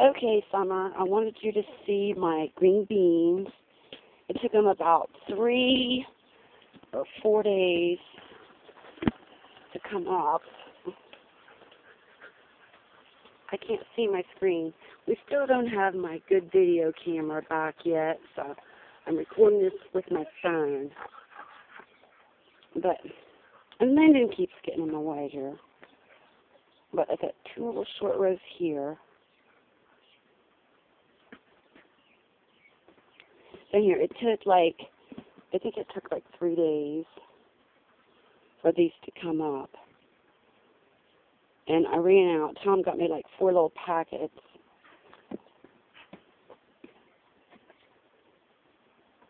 Okay, Summer, I wanted you to see my green beans. It took them about 3 or 4 days to come up. I can't see my screen. We still don't have my good video camera back yet, so I'm recording this with my phone. And Lyndon keeps getting in the way here. But I got 2 little short rows here. So here, I think it took like 3 days for these to come up. And I ran out. Tom got me like 4 little packets.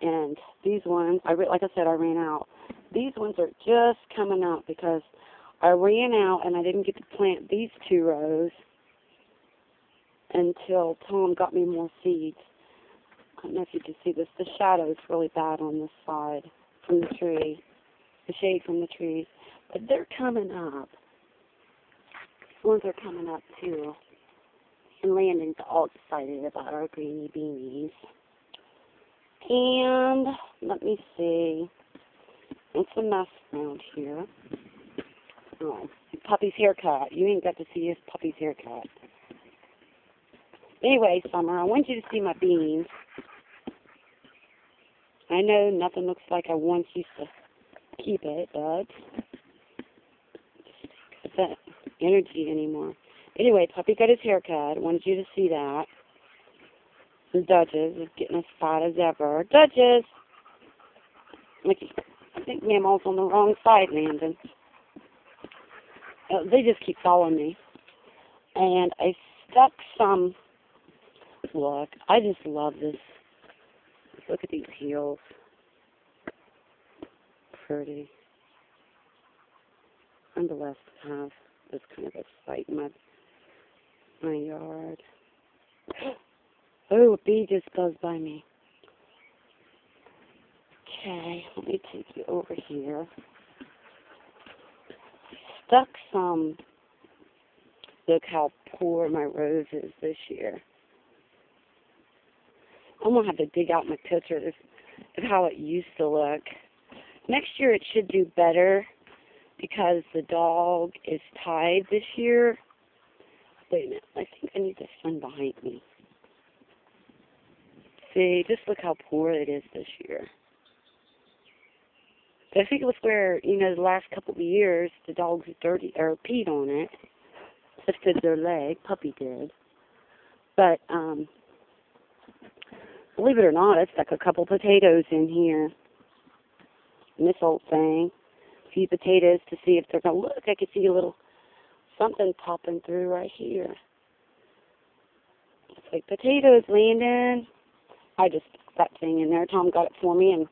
And these ones, like I said, I ran out. These ones are just coming up because I ran out and I didn't get to plant these 2 rows until Tom got me more seeds. I don't know if you can see this. The shadow is really bad on this side from the tree, the shade from the trees. But they're coming up. These ones are coming up too. And Landon's all excited about our greeny beanies. And let me see. It's a mess around here. Oh, Puppy's haircut. You ain't got to see his Puppy's haircut. Anyway, Summer, I want you to see my beans. I know nothing looks like I want you to keep it, but it's that energy anymore. Anyway, Puppy got his haircut. I wanted you to see that. And Duchess is getting as fat as ever. Duchess! I think Mammal's on the wrong side, Landon. They just keep following me. And I stuck some... Look, I just love this. Look at these heels. Pretty. I'm blessed to have this kind of a sight in my yard. Oh, a bee just buzzed by me. Okay, let me take you over here. Stuck some. Look how poor my rose is this year. I'm going to have to dig out my pictures of how it used to look. Next year it should do better because the dog is tied this year. Wait a minute, I think I need the sun behind me. See, just look how poor it is this year. I think it was where, the last couple of years, the dogs dirty or peed on it, lifted their leg. Puppy did. But, believe it or not, it's like a couple potatoes in here. In this old thing. A few potatoes to see if they're going to look. I can see a little something popping through right here. It's like potatoes, Landon. I just stuck that thing in there. Tom got it for me, and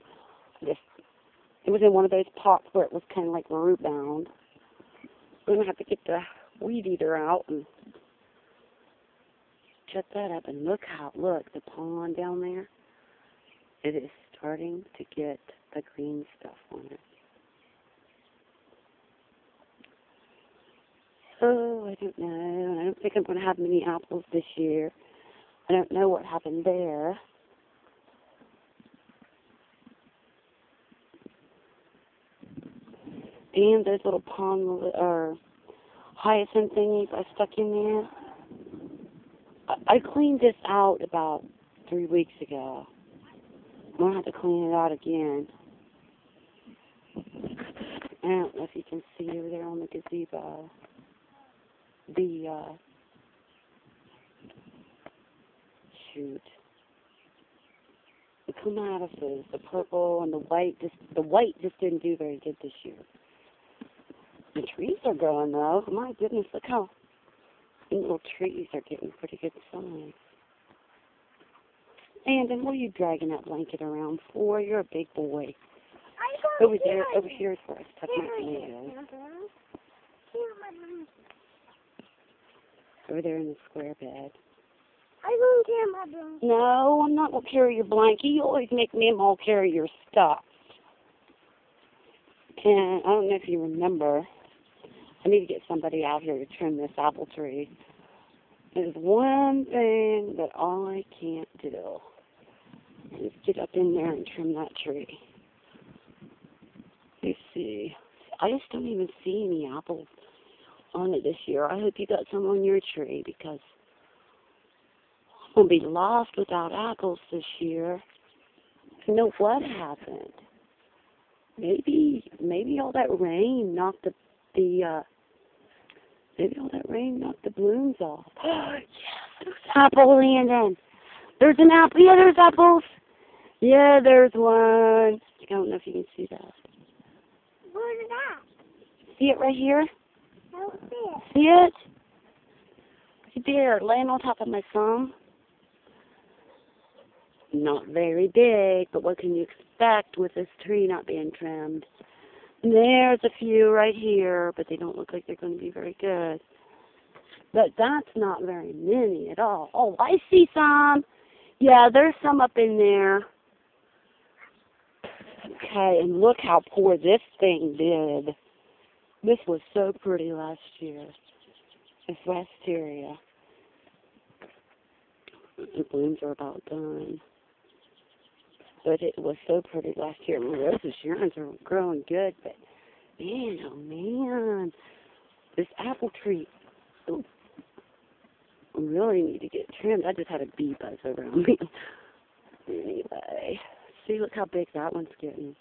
it was in one of those pots where it was kind of like root bound. I'm going to have to get the weed eater out and shut that up. And look, the pond down there. It is starting to get the green stuff on it. Oh, I don't know. I don't think I'm going to have many apples this year. I don't know what happened there. And those little hyacinth thingies I stuck in there. I cleaned this out about 3 weeks ago. I'm going to have to clean it out again. I don't know if you can see over there on the gazebo. The clematis, the purple and the white just didn't do very good this year. The trees are growing though. My goodness, look how the little trees are getting pretty good size. Landon, what are you dragging that blanket around for? You're a big boy. Over here is where I stuck my tomatoes. Over there in the square bed. I won't carry my blanket. No, I'm not going to carry your blanket. You always make Mamaw carry your stuff. And I don't know if you remember, I need to get somebody out here to trim this apple tree. There's one thing that I can't do is get up in there and trim that tree. Let's see. I just don't even see any apples on it this year. I hope you got some on your tree because I'm going to be lost without apples this year. I know what happened. Maybe all that rain knocked the blooms off. Yes, there's apple, Landon. There's an apple. Yeah, there's apples. Yeah, there's one. I don't know if you can see that. Where's that? See it right here? I don't see it. See it? Right there, laying on top of my thumb. Not very big, but what can you expect with this tree not being trimmed? And there's a few right here, but they don't look like they're going to be very good. But that's not very many at all. Oh, I see some. Yeah, there's some up in there. Okay, and look how poor this thing did. This was so pretty last year. This wisteria. The blooms are about done. But it was so pretty last year. My roses, yours are growing good, but man, oh man. This apple tree, ooh, really need to get trimmed. I just had a bee buzz around me. Anyway, see, look how big that one's getting.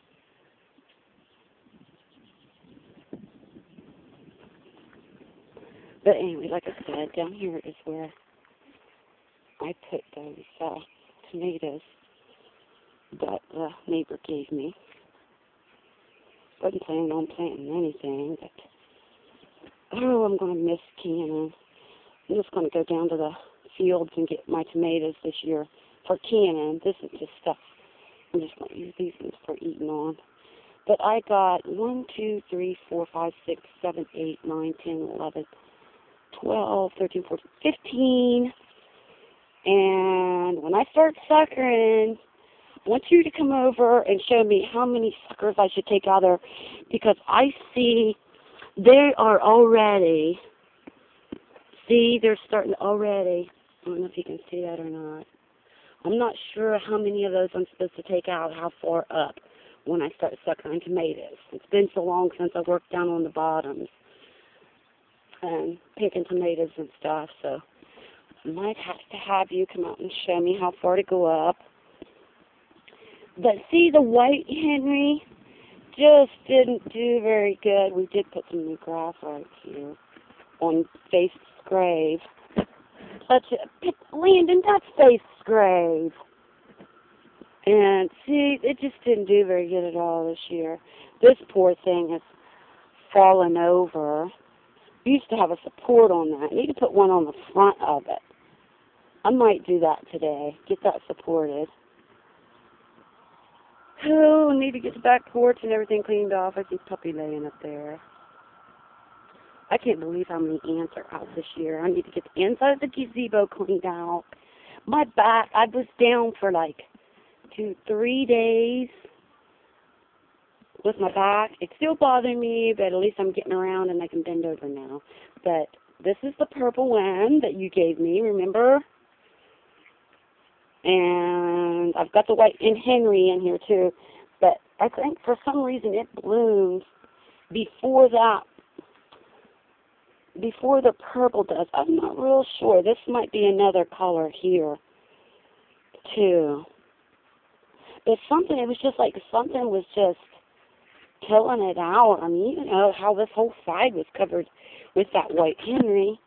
But anyway, like I said, down here is where I put those tomatoes that the neighbor gave me. Wasn't planning on planting anything, but I'm going to miss canning. I'm just going to go down to the fields and get my tomatoes this year for canning. This is just stuff. I'm just going to use these ones for eating on. But I got 1, 2, 3, 4, 5, 6, 7, 8, 9, 10, 11, 12, 13, 14, 15. And when I start suckering, I want you to come over and show me how many suckers I should take out there, because I see they are already, see, they're starting already. I don't know if you can see that or not. I'm not sure how many of those I'm supposed to take out, how far up when I start suckering tomatoes. It's been so long since I worked down on the bottoms and picking tomatoes and stuff, so I might have to have you come out and show me how far to go up. But see, the white Henry just didn't do very good. We did put some new grass right here on Faith's grave. Landon, that's Faith's grave. And see, it just didn't do very good at all this year. This poor thing has fallen over. We used to have a support on that. I need to put one on the front of it. I might do that today, get that supported. Oh, I need to get the back porch and everything cleaned off. I see Puppy laying up there. I can't believe how many ants are out this year. I need to get the inside of the gazebo cleaned out. My back, I was down for like 2-3 days with my back. It's still bothering me, but at least I'm getting around and I can bend over now. But this is the purple one that you gave me, remember? And I've got the white and Henry in here too. But I think for some reason it blooms before that, before the purple does. I'm not real sure. This might be another color here too. But something, it was just like something was just killing it out. I mean, you know how this whole side was covered with that white Henry.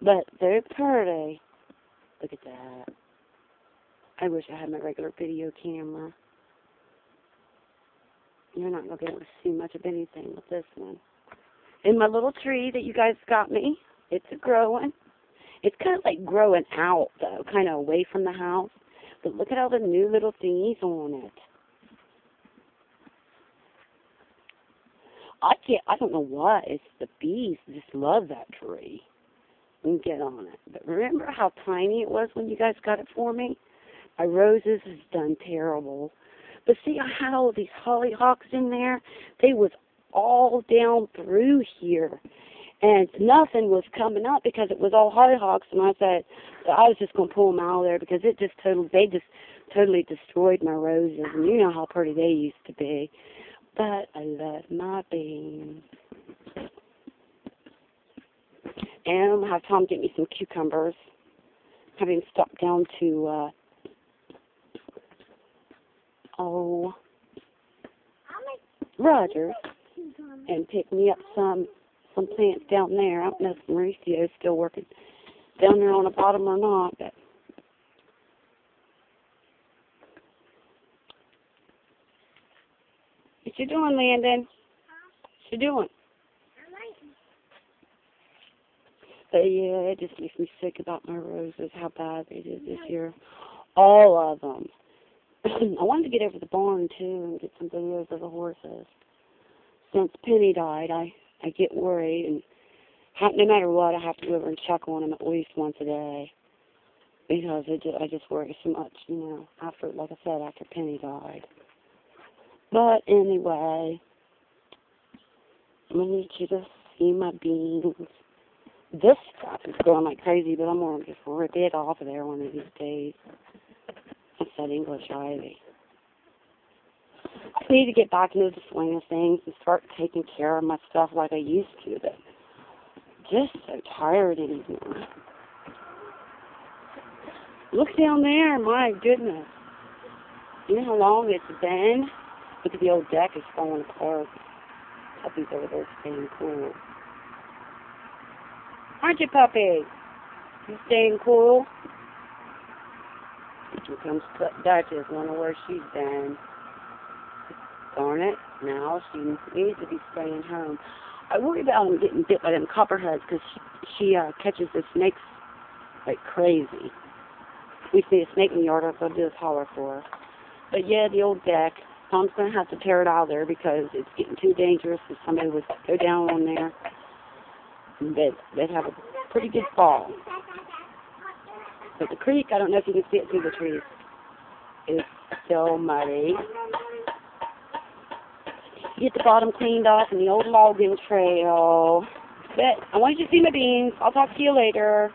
But they're pretty. Look at that. I wish I had my regular video camera. You're not going to be able to see much of anything with this one. And my little tree that you guys got me, it's growing. It's kind of like growing out, though, kind of away from the house. But look at all the new little thingies on it. I don't know why. It's the bees just love that tree and get on it. But remember how tiny it was when you guys got it for me? My roses has done terrible. But see, I had all of these hollyhocks in there. They was all down through here. And nothing was coming up because it was all hollyhocks. And I said, I was just going to pull them out of there because they just totally destroyed my roses. And you know how pretty they used to be. But I love my beans. And I'm going to have Tom get me some cucumbers. Have him stop down to, Rogers and pick me up some plants down there. I don't know if Mauricio is still working down there on the bottom or not, but what you doing, Landon? What you doing? But yeah, it just makes me sick about my roses, how bad they did this year. All of them. I wanted to get over the barn, too, and get some videos of the horses. Since Penny died, I get worried, and no matter what, I have to go over and check on them at least once a day. Because I just worry so much, you know, after, like I said, after Penny died. But anyway, I need you to see my beans. This stuff is growing like crazy, but I'm going to just rip it off of there one of these days. That's that English ivy. I need to get back into the swing of things and start taking care of my stuff like I used to, but just so tired anymore. Look down there, my goodness. You know how long it's been? Look at the old deck is falling apart. Puppy's over there staying cool. Aren't you, puppy? You staying cool? Here comes Duchess. Wonder where she's been. Darn it. Now she needs to be staying home. I worry about them getting bit by them copperheads because she catches the snakes like crazy. If we see a snake in the yard, I'll do a holler for her. But yeah, the old deck. Tom's going to have to tear it out of there because it's getting too dangerous if somebody would go down on there. They'd have a pretty good fall. But the creek, I don't know if you can see it through the trees, is still muddy. Get the bottom cleaned off and the old logging trail. But I wanted you to see my beans. I'll talk to you later.